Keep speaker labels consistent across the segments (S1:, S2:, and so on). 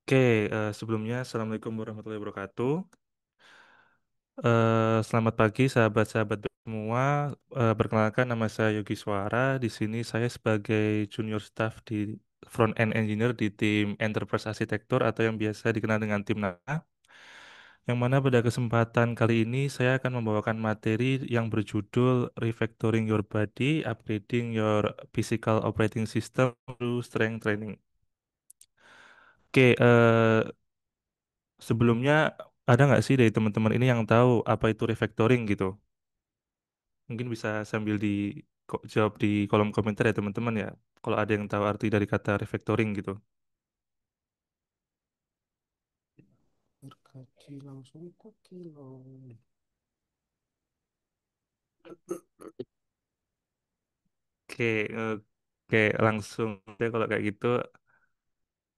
S1: Oke, sebelumnya Assalamualaikum warahmatullahi wabarakatuh. Selamat pagi sahabat-sahabat semua. Perkenalkan nama saya Yogi Suara. Di sini saya sebagai junior staff di front end engineer di tim Enterprise Architecture atau yang biasa dikenal dengan tim NAA. Yang mana pada kesempatan kali ini saya akan membawakan materi yang berjudul Refactoring Your Body, Upgrading Your Physical Operating System through Strength Training. Oke, sebelumnya ada nggak sih dari teman-teman ini yang tahu apa itu refactoring gitu? Mungkin bisa sambil jawab di kolom komentar ya teman-teman ya. Kalau ada yang tahu arti dari kata refactoring gitu.
S2: Berkaji langsung ke kilo.
S1: Oke, oke langsung deh kalau kayak gitu.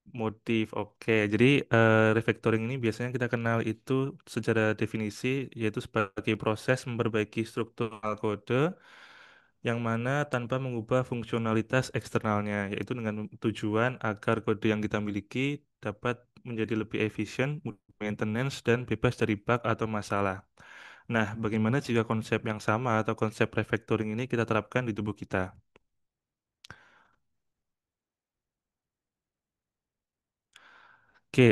S1: Motif, oke. Jadi refactoring ini biasanya kita kenal itu secara definisi yaitu sebagai proses memperbaiki struktural kode yang mana tanpa mengubah fungsionalitas eksternalnya, yaitu dengan tujuan agar kode yang kita miliki dapat menjadi lebih efisien, mudah maintenance, dan bebas dari bug atau masalah. Nah, bagaimana jika konsep yang sama atau konsep refactoring ini kita terapkan di tubuh kita? Oke,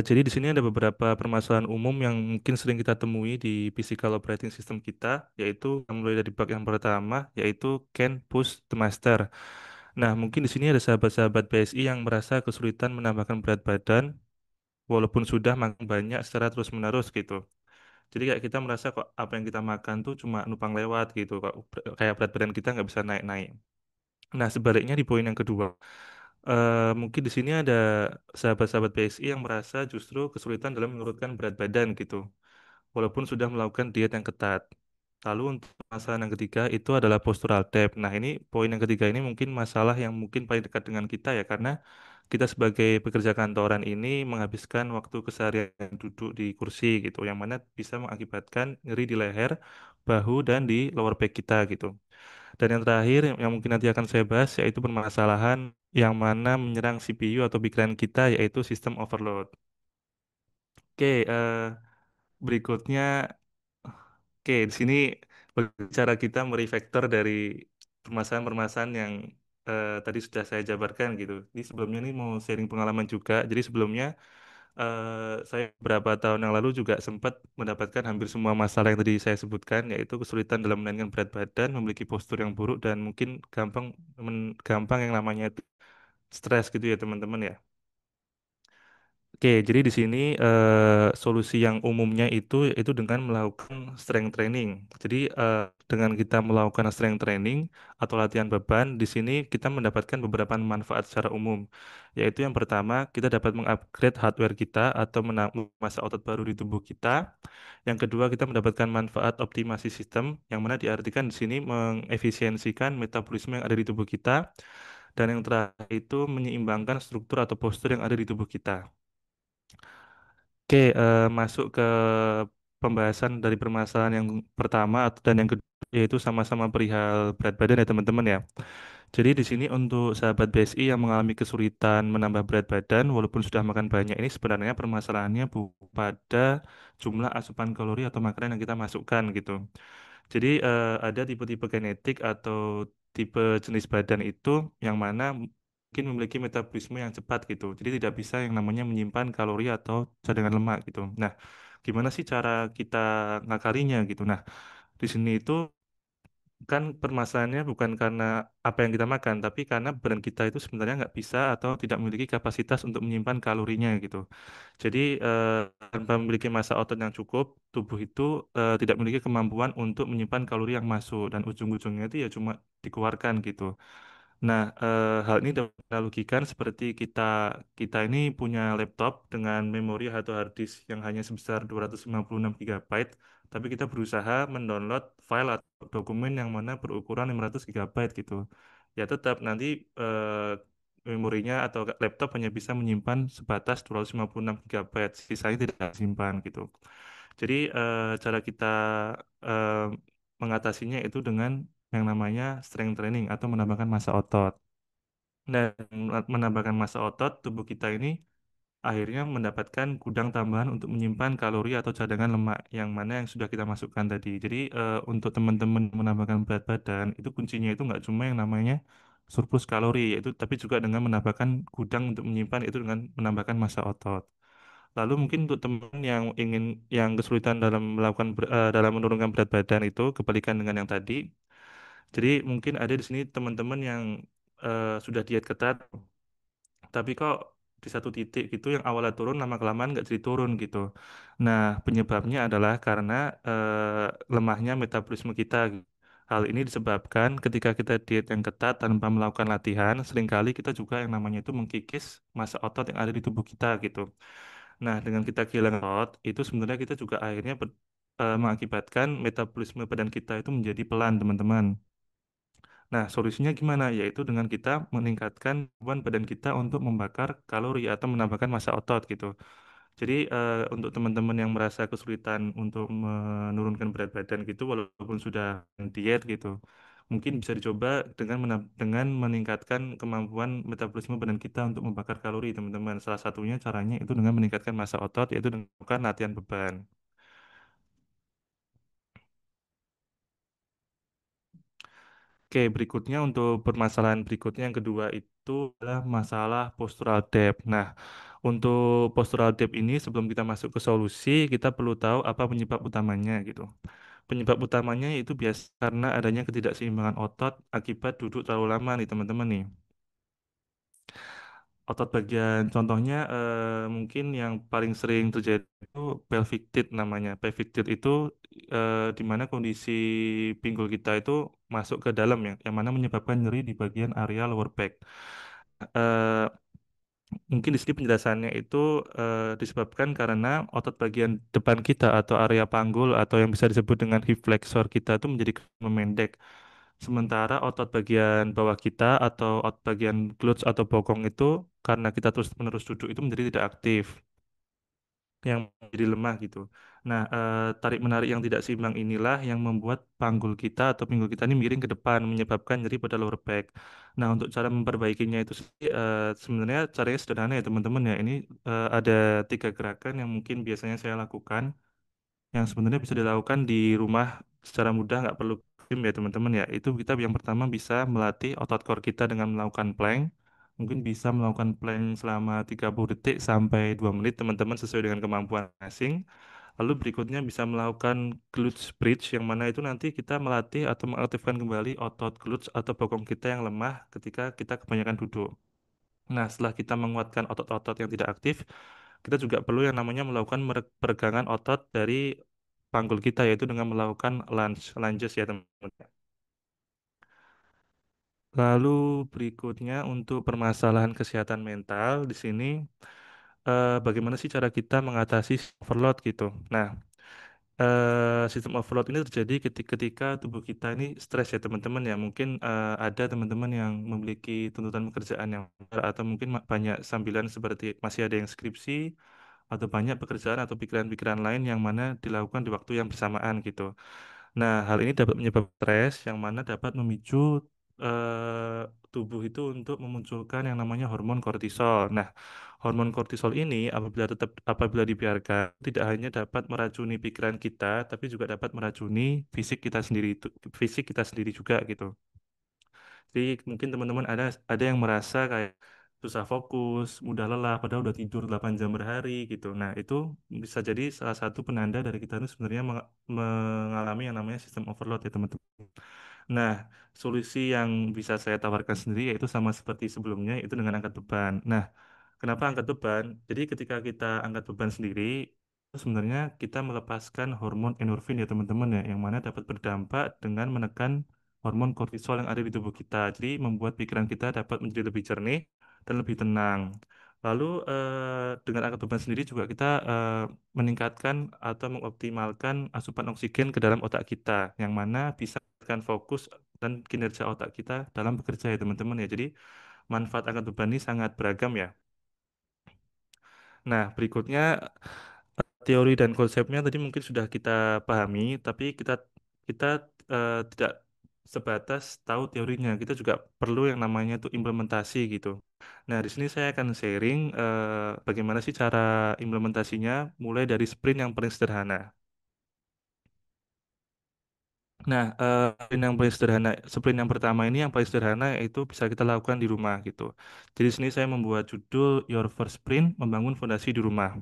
S1: jadi di sini ada beberapa permasalahan umum yang mungkin sering kita temui di physical operating system kita, yaitu mulai dari bug yang pertama, yaitu can push the master. Nah, mungkin di sini ada sahabat-sahabat PSI yang merasa kesulitan menambahkan berat badan, walaupun sudah makan banyak secara terus-menerus gitu. Jadi kayak kita merasa kok apa yang kita makan tuh cuma numpang lewat gitu, kok kayak berat badan kita nggak bisa naik-naik. Nah, sebaliknya di poin yang kedua, mungkin di sini ada sahabat-sahabat PSI yang merasa justru kesulitan dalam menurunkan berat badan gitu, walaupun sudah melakukan diet yang ketat. Lalu untuk masalah yang ketiga itu adalah postural depth. Nah, ini poin yang ketiga ini mungkin masalah yang mungkin paling dekat dengan kita ya, karena kita sebagai pekerja kantoran ini menghabiskan waktu keseharian duduk di kursi gitu, yang mana bisa mengakibatkan nyeri di leher, bahu, dan di lower back kita gitu. Dan yang terakhir yang mungkin nanti akan saya bahas yaitu permasalahan yang mana menyerang CPU atau pikiran kita yaitu sistem overload. Oke, berikutnya, oke, di sini cara kita merefactor dari permasalahan-permasalahan yang tadi sudah saya jabarkan gitu. Ini sebelumnya nih mau sharing pengalaman juga. Jadi sebelumnya saya beberapa tahun yang lalu juga sempat mendapatkan hampir semua masalah yang tadi saya sebutkan, yaitu kesulitan dalam menaikkan berat badan, memiliki postur yang buruk, dan mungkin gampang yang namanya itu stres gitu ya teman-teman ya. Oke, jadi di sini solusi yang umumnya itu dengan melakukan strength training. Jadi dengan kita melakukan strength training atau latihan beban, di sini kita mendapatkan beberapa manfaat secara umum. Yaitu yang pertama, kita dapat mengupgrade hardware kita atau menambah massa otot baru di tubuh kita. Yang kedua, kita mendapatkan manfaat optimasi sistem, yang mana diartikan di sini mengefisiensikan metabolisme yang ada di tubuh kita. Dan yang terakhir itu menyeimbangkan struktur atau postur yang ada di tubuh kita. Oke, masuk ke pembahasan dari permasalahan yang pertama dan yang kedua yaitu sama-sama perihal berat badan ya teman-teman ya. Jadi di sini untuk sahabat BSI yang mengalami kesulitan menambah berat badan walaupun sudah makan banyak ini sebenarnya permasalahannya pada jumlah asupan kalori atau makanan yang kita masukkan gitu. Jadi ada tipe-tipe genetik atau tipe jenis badan itu yang mana mungkin memiliki metabolisme yang cepat gitu. Jadi tidak bisa yang namanya menyimpan kalori atau cadangan lemak gitu. Nah, gimana sih cara kita ngakalinya gitu? Nah, di sini itu kan permasalahannya bukan karena apa yang kita makan, tapi karena badan kita itu sebenarnya nggak bisa atau tidak memiliki kapasitas untuk menyimpan kalorinya gitu. Jadi tanpa memiliki massa otot yang cukup, tubuh itu tidak memiliki kemampuan untuk menyimpan kalori yang masuk dan ujung-ujungnya itu ya cuma dikeluarkan gitu. Nah, hal ini dapat kita logikan seperti kita kita ini punya laptop dengan memori atau hard disk yang hanya sebesar 256 GB, tapi kita berusaha mendownload file atau dokumen yang mana berukuran 500 GB gitu. Ya tetap nanti memorinya atau laptop hanya bisa menyimpan sebatas 256 GB, sisanya tidak disimpan gitu. Jadi cara kita eh, mengatasinya itu dengan yang namanya strength training atau menambahkan massa otot. Dan menambahkan massa otot, tubuh kita ini akhirnya mendapatkan gudang tambahan untuk menyimpan kalori atau cadangan lemak yang mana yang sudah kita masukkan tadi. Jadi untuk teman-teman menambahkan berat badan itu kuncinya itu nggak cuma yang namanya surplus kalori yaitu tapi juga dengan menambahkan gudang untuk menyimpan itu dengan menambahkan massa otot. Lalu mungkin untuk teman yang kesulitan dalam dalam menurunkan berat badan itu kebalikan dengan yang tadi. Jadi mungkin ada di sini teman-teman yang sudah diet ketat tapi kok di satu titik gitu yang awalnya turun lama-kelamaan nggak jadi turun gitu. Nah, penyebabnya adalah karena lemahnya metabolisme kita. Hal ini disebabkan ketika kita diet yang ketat tanpa melakukan latihan, seringkali kita juga yang namanya itu mengkikis massa otot yang ada di tubuh kita gitu. Nah, dengan kita kehilangan otot, itu sebenarnya kita juga akhirnya mengakibatkan metabolisme badan kita itu menjadi pelan, teman-teman. Nah, solusinya gimana? Yaitu dengan kita meningkatkan kemampuan badan kita untuk membakar kalori atau menambahkan massa otot gitu. Jadi untuk teman-teman yang merasa kesulitan untuk menurunkan berat badan gitu, walaupun sudah diet gitu, mungkin bisa dicoba dengan meningkatkan kemampuan metabolisme badan kita untuk membakar kalori, teman-teman. Salah satunya caranya itu dengan meningkatkan massa otot, yaitu dengan melakukan latihan beban. Oke, berikutnya untuk permasalahan berikutnya yang kedua itu adalah masalah postural depth. Nah, untuk postural depth ini sebelum kita masuk ke solusi, kita perlu tahu apa penyebab utamanya gitu. Penyebab utamanya itu biasa karena adanya ketidakseimbangan otot akibat duduk terlalu lama nih teman-teman nih. Otot bagian contohnya mungkin yang paling sering terjadi itu pelvic tilt namanya. Pelvic tilt itu di mana kondisi pinggul kita itu masuk ke dalam ya, yang mana menyebabkan nyeri di bagian area lower back. Eh, Mungkin di sini penjelasannya itu disebabkan karena otot bagian depan kita atau area panggul atau yang bisa disebut dengan hip flexor kita itu menjadi memendek. Sementara otot bagian bawah kita atau otot bagian glutes atau bokong itu karena kita terus-menerus duduk itu menjadi tidak aktif, yang menjadi lemah gitu. Nah, tarik menarik yang tidak seimbang inilah yang membuat panggul kita atau pinggul kita ini miring ke depan, menyebabkan nyeri pada lower back. Nah, untuk cara memperbaikinya itu sebenarnya caranya sederhana ya teman-teman ya. Ini ada tiga gerakan yang mungkin biasanya saya lakukan yang sebenarnya bisa dilakukan di rumah secara mudah, nggak perlu gym ya teman-teman ya. Itu kita yang pertama bisa melatih otot core kita dengan melakukan plank. Mungkin bisa melakukan plank selama 30 detik sampai 2 menit teman-teman sesuai dengan kemampuan masing. Lalu berikutnya bisa melakukan glute bridge yang mana itu nanti kita melatih atau mengaktifkan kembali otot glutes atau bokong kita yang lemah ketika kita kebanyakan duduk. Nah, setelah kita menguatkan otot-otot yang tidak aktif, kita juga perlu yang namanya melakukan peregangan otot dari panggul kita yaitu dengan melakukan lunges ya teman-teman. Lalu berikutnya untuk permasalahan kesehatan mental di sini bagaimana sih cara kita mengatasi overload gitu. Nah, sistem overload ini terjadi ketika tubuh kita ini stres ya teman-teman ya. Mungkin ada teman-teman yang memiliki tuntutan pekerjaan yang besar atau mungkin banyak sambilan seperti masih ada yang skripsi atau banyak pekerjaan atau pikiran-pikiran lain yang mana dilakukan di waktu yang bersamaan gitu. Nah, hal ini dapat menyebabkan stres yang mana dapat memicu tubuh itu untuk memunculkan yang namanya hormon kortisol. Nah, hormon kortisol ini apabila dibiarkan tidak hanya dapat meracuni pikiran kita, tapi juga dapat meracuni fisik kita sendiri juga gitu. Jadi mungkin teman-teman ada yang merasa kayak susah fokus, mudah lelah, padahal udah tidur 8 jam per hari gitu. Nah, itu bisa jadi salah satu penanda dari kita itu sebenarnya mengalami yang namanya sistem overload ya teman-teman. Nah, solusi yang bisa saya tawarkan sendiri yaitu sama seperti sebelumnya, itu dengan angkat beban. Nah, kenapa angkat beban? Jadi ketika kita angkat beban sendiri, sebenarnya kita melepaskan hormon endorfin ya teman-teman ya, yang mana dapat berdampak dengan menekan hormon kortisol yang ada di tubuh kita. Jadi membuat pikiran kita dapat menjadi lebih jernih dan lebih tenang. Lalu dengan angkat beban sendiri juga kita meningkatkan atau mengoptimalkan asupan oksigen ke dalam otak kita, yang mana bisa meningkatkan fokus dan kinerja otak kita dalam bekerja ya teman-teman ya. Jadi manfaat angkat beban ini sangat beragam ya. Nah, berikutnya teori dan konsepnya tadi mungkin sudah kita pahami, tapi kita tidak sebatas tahu teorinya. Kita juga perlu yang namanya itu implementasi gitu. Nah, di sini saya akan sharing bagaimana sih cara implementasinya mulai dari sprint yang paling sederhana. Nah, sprint yang pertama ini yang paling sederhana yaitu bisa kita lakukan di rumah gitu. Jadi di sini saya membuat judul Your First Sprint, membangun fondasi di rumah.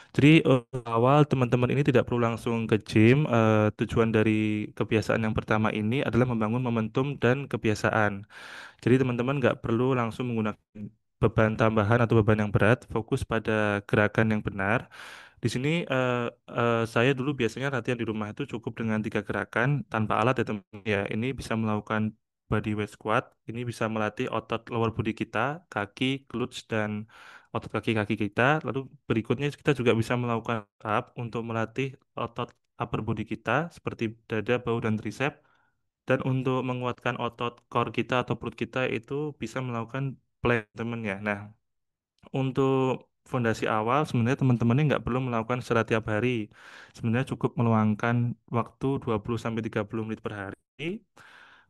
S1: Jadi awal teman-teman ini tidak perlu langsung ke gym. Tujuan dari kebiasaan yang pertama ini adalah membangun momentum dan kebiasaan. Jadi teman-teman nggak perlu langsung menggunakan beban tambahan atau beban yang berat, fokus pada gerakan yang benar. Di sini saya dulu biasanya latihan di rumah itu cukup dengan 3 gerakan tanpa alat ya teman. Ya, ini bisa melakukan body weight squat, ini bisa melatih otot lower body kita, kaki, glutes dan otot kaki-kaki kita. Lalu berikutnya kita juga bisa melakukan up untuk melatih otot upper body kita seperti dada, bahu dan tricep. Dan untuk menguatkan otot core kita atau perut kita itu bisa melakukan plank teman ya. Nah, untuk fondasi awal sebenarnya teman-teman ini nggak perlu melakukan secara tiap hari. Sebenarnya cukup meluangkan waktu 20 sampai 30 menit per hari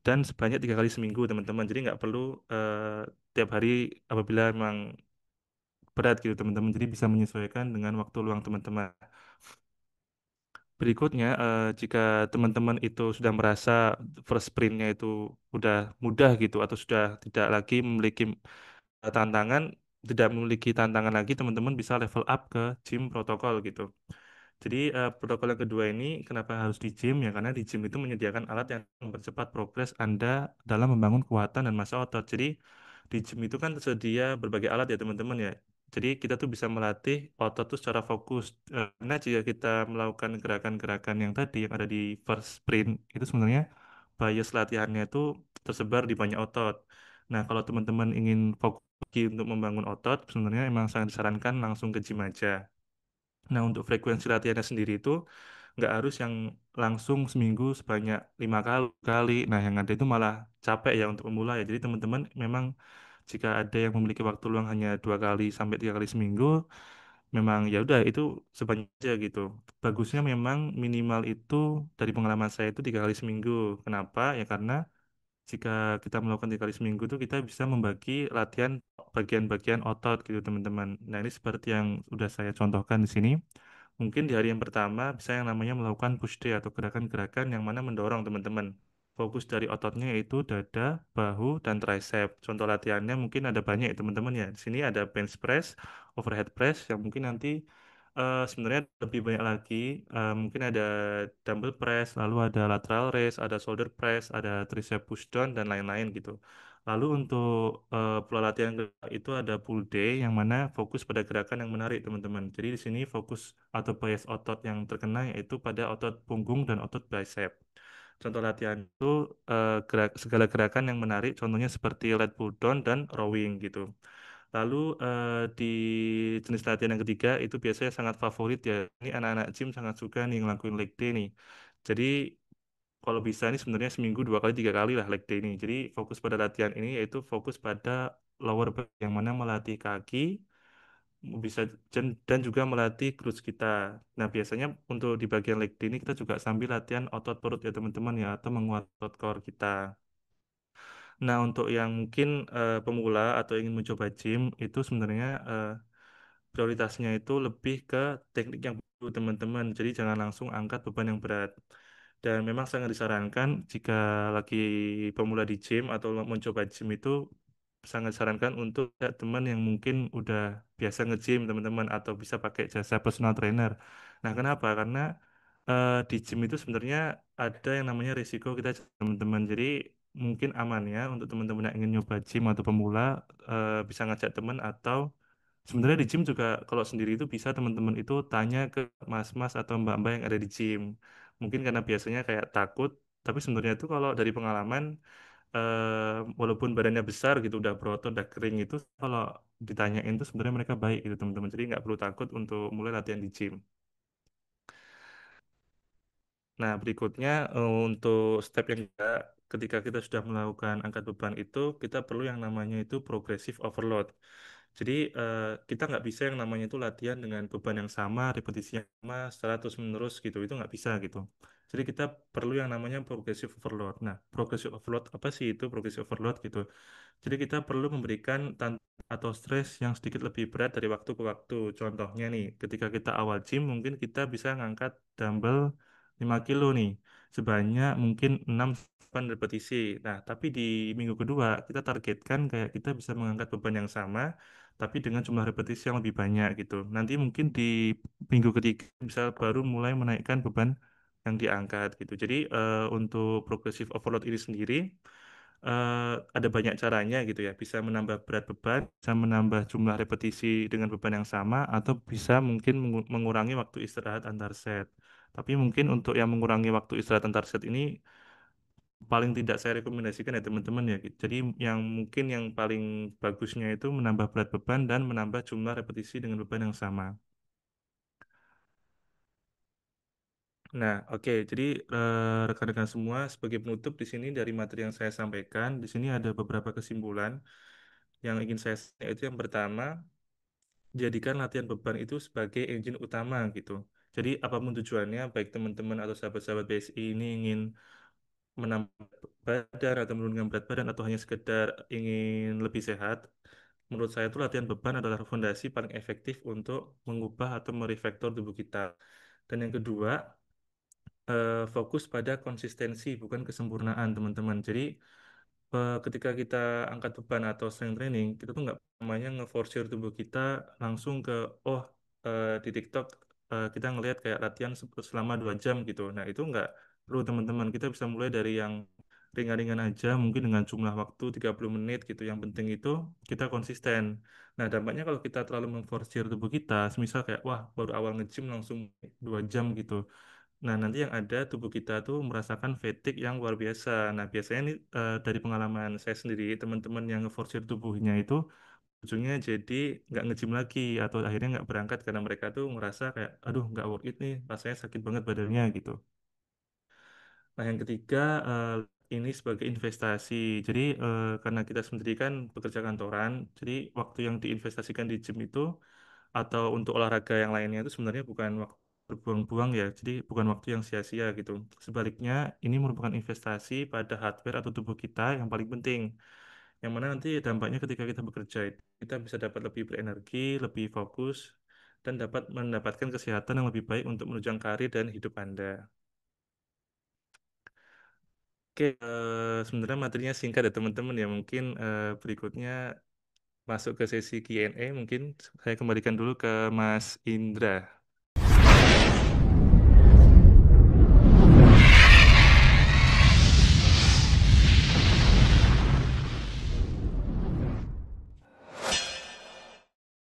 S1: dan sebanyak 3 kali seminggu teman-teman. Jadi nggak perlu tiap hari apabila memang berat gitu teman-teman. Jadi bisa menyesuaikan dengan waktu luang teman-teman. Berikutnya, jika teman-teman itu sudah merasa first sprintnya itu udah mudah gitu atau sudah tidak lagi memiliki tantangan, tidak memiliki tantangan lagi, teman-teman bisa level up ke gym protokol gitu. Jadi protokol yang kedua ini kenapa harus di gym ya? Karena di gym itu menyediakan alat yang mempercepat progres Anda dalam membangun kekuatan dan massa otot. Jadi di gym itu kan tersedia berbagai alat ya teman-teman ya. Jadi kita tuh bisa melatih otot tuh secara fokus. Karena jika kita melakukan gerakan-gerakan yang tadi yang ada di first sprint itu sebenarnya bias latihannya itu tersebar di banyak otot. Nah, kalau teman-teman ingin fokus untuk membangun otot, sebenarnya emang sangat disarankan langsung ke gym aja. Nah, untuk frekuensi latihannya sendiri itu nggak harus yang langsung seminggu sebanyak 5 kali. Nah, yang ada itu malah capek ya untuk pemula ya. Jadi teman-teman memang jika ada yang memiliki waktu luang hanya 2 kali sampai 3 kali seminggu, memang ya udah itu sebanyak aja gitu. Bagusnya memang minimal itu dari pengalaman saya itu 3 kali seminggu. Kenapa? Ya karena jika kita melakukan 3 kali seminggu itu kita bisa membagi latihan bagian-bagian otot gitu teman-teman. Nah ini seperti yang sudah saya contohkan di sini. Mungkin di hari yang pertama bisa yang namanya melakukan push day atau gerakan-gerakan yang mana mendorong teman-teman. Fokus dari ototnya yaitu dada, bahu, dan tricep. Contoh latihannya mungkin ada banyak ya teman-teman ya. Di sini ada bench press, overhead press yang mungkin nanti sebenarnya lebih banyak lagi. Mungkin ada dumbbell press, lalu ada lateral raise, ada shoulder press, ada tricep push down, dan lain-lain gitu. Lalu untuk pola latihan kedua itu ada pull day yang mana fokus pada gerakan yang menarik teman-teman. Jadi di sini fokus atau bias otot yang terkena yaitu pada otot punggung dan otot bicep. Contoh latihan itu segala gerakan yang menarik, contohnya seperti lat pull down dan rowing gitu. Lalu di jenis latihan yang ketiga itu biasanya sangat favorit ya. Ini anak-anak gym sangat suka nih ngelakuin leg day nih. Jadi kalau bisa nih sebenarnya seminggu 2 kali 3 kali lah leg day ini. Jadi fokus pada latihan ini yaitu fokus pada lower back yang mana melatih kaki bisa dan juga melatih glutes kita. Nah biasanya untuk di bagian leg day ini kita juga sambil latihan otot perut ya teman-teman ya atau menguat otot core kita. Nah untuk yang mungkin pemula atau ingin mencoba gym itu sebenarnya prioritasnya itu lebih ke teknik yang perlu teman-teman. Jadi jangan langsung angkat beban yang berat. Dan memang sangat disarankan jika lagi pemula di gym atau mencoba gym itu sangat disarankan untuk ya, teman yang mungkin udah biasa nge-gym teman-teman atau bisa pakai jasa personal trainer. Nah, kenapa? Karena di gym itu sebenarnya ada yang namanya risiko kita teman-teman. Jadi mungkin aman ya untuk teman-teman yang ingin nyoba gym atau pemula bisa ngajak teman atau sebenarnya di gym juga kalau sendiri itu bisa teman-teman itu tanya ke mas-mas atau mbak-mbak yang ada di gym. Mungkin karena biasanya kayak takut, tapi sebenarnya itu kalau dari pengalaman, walaupun badannya besar gitu, udah berotot, udah kering itu, kalau ditanyain tuh sebenarnya mereka baik gitu teman-teman. Jadi nggak perlu takut untuk mulai latihan di gym. Nah, berikutnya untuk step yang kedua, ketika kita sudah melakukan angkat beban itu, kita perlu yang namanya itu progressive overload. Jadi kita nggak bisa yang namanya itu latihan dengan beban yang sama, repetisi yang sama, secara terus-menerus gitu. Itu nggak bisa gitu. Jadi kita perlu yang namanya progressive overload. Nah, progressive overload apa sih itu progressive overload gitu? Jadi kita perlu memberikan tantangan atau stres yang sedikit lebih berat dari waktu ke waktu. Contohnya nih, ketika kita awal gym mungkin kita bisa ngangkat dumbbell 5 kilo nih, sebanyak mungkin 6 repetisi. Nah, tapi di minggu kedua kita targetkan kayak kita bisa mengangkat beban yang sama, tapi dengan jumlah repetisi yang lebih banyak gitu. Nanti mungkin di minggu ketiga bisa baru mulai menaikkan beban yang diangkat gitu. Jadi untuk progressive overload ini sendiri ada banyak caranya gitu ya. Bisa menambah berat beban, bisa menambah jumlah repetisi dengan beban yang sama, atau bisa mungkin mengurangi waktu istirahat antar set. Tapi mungkin untuk yang mengurangi waktu istirahat antar set ini paling tidak saya rekomendasikan ya teman-teman ya. Jadi yang mungkin yang paling bagusnya itu menambah berat beban dan menambah jumlah repetisi dengan beban yang sama. Nah, oke. Jadi rekan-rekan semua sebagai penutup di sini dari materi yang saya sampaikan, di sini ada beberapa kesimpulan yang ingin saya sampaikan. Itu yang pertama, jadikan latihan beban itu sebagai engine utama gitu. Jadi apapun tujuannya, baik teman-teman atau sahabat-sahabat BSI ini ingin menambah badan atau menurunkan berat badan atau hanya sekedar ingin lebih sehat, menurut saya itu latihan beban adalah fondasi paling efektif untuk mengubah atau merefaktor tubuh kita. Dan yang kedua, fokus pada konsistensi bukan kesempurnaan teman-teman. Jadi ketika kita angkat beban atau strength training, kita tuh nggak namanya ngeforsir tubuh kita langsung ke oh di TikTok kita ngelihat kayak latihan selama 2 jam gitu. Nah itu nggak perlu teman-teman. Kita bisa mulai dari yang ringan-ringan aja, mungkin dengan jumlah waktu 30 menit gitu. Yang penting itu kita konsisten. Nah dampaknya kalau kita terlalu memforsir tubuh kita, misal kayak wah baru awal nge-gym langsung 2 jam gitu. Nah, nanti yang ada tubuh kita tuh merasakan fatigue yang luar biasa. Nah, biasanya nih dari pengalaman saya sendiri, teman-teman yang ngeforsir tubuhnya itu ujungnya jadi nggak nge-gym lagi atau akhirnya nggak berangkat karena mereka tuh ngerasa kayak, aduh nggak worth it nih, rasanya sakit banget badannya gitu. Nah, yang ketiga ini sebagai investasi. Jadi karena kita sendiri kan bekerja kantoran, jadi waktu yang diinvestasikan di gym itu atau untuk olahraga yang lainnya itu sebenarnya bukan waktu berbuang-buang ya, jadi bukan waktu yang sia-sia gitu. Sebaliknya, ini merupakan investasi pada hardware atau tubuh kita yang paling penting, yang mana nanti dampaknya ketika kita bekerja itu, kita bisa dapat lebih berenergi, lebih fokus, dan dapat mendapatkan kesehatan yang lebih baik untuk menunjang karir dan hidup Anda. Oke, sebenarnya materinya singkat ya teman-teman ya. Mungkin berikutnya masuk ke sesi Q&A, mungkin saya kembalikan dulu ke Mas Indra.